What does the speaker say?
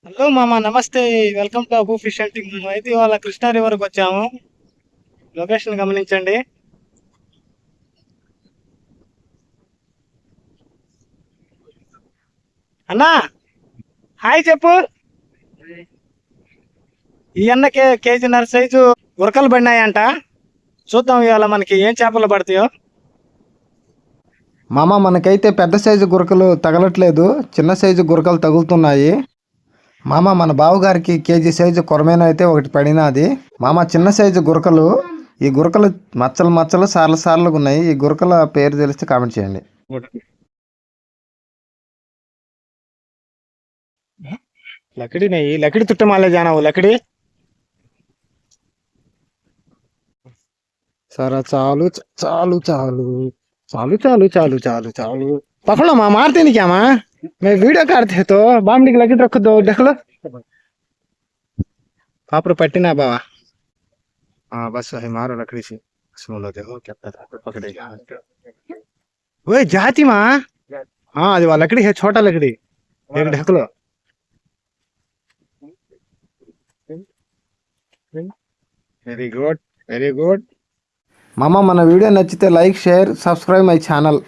Hello మామ, నమస్తే. Welcome to Abu fish hunting. మనం అయితే ఇవాళ కృష్ణా రివర్కి వచ్చాము. లొకేషన్ గమనించండి. అన్నా, హాయ్ చెప్పు. ఈ అన్నకే కేజీన్నర సైజు గురకలు పడినాయంట. చూద్దాం ఇవాళ మనకి ఏం చేపలు పడతాయో. మామ మనకైతే పెద్ద సైజు గురకలు తగలట్లేదు, చిన్న సైజు గురకలు తగులుతున్నాయి. మామ మన బావగారికి కేజీ సైజు కొరమేన అయితే ఒకటి పడినది. మామ చిన్న సైజు గురకలు, ఈ గురకలు మచ్చలు మచ్చలు సార్లు సార్లుగా ఉన్నాయి. ఈ గురకల పేరు తెలిస్తే కామెంట్ చేయండి. లకడి నెయ్యి, లకడి తుట్టమాలే జానావు లకడి. సరే, చాలు చాలు చాలు చాలు చాలు చాలు చాలు చాలు पकड़ो माँ, मारते नहीं क्या माँ? मैं वीडियो काटते तो बाम निकला कि रख दो, देख लो पापड़ पट्टी ना बाबा। हाँ बस वही मारो लकड़ी से। सुन लो, देखो क्या पता पकड़ेगा। ओए जाती माँ। हाँ అది వాళ్ళ लकड़ी है, छोटा लकड़ी। एक ढक लो। Very good, very good. మామ మన వీడియో నచ్చితే like, share, subscribe my channel.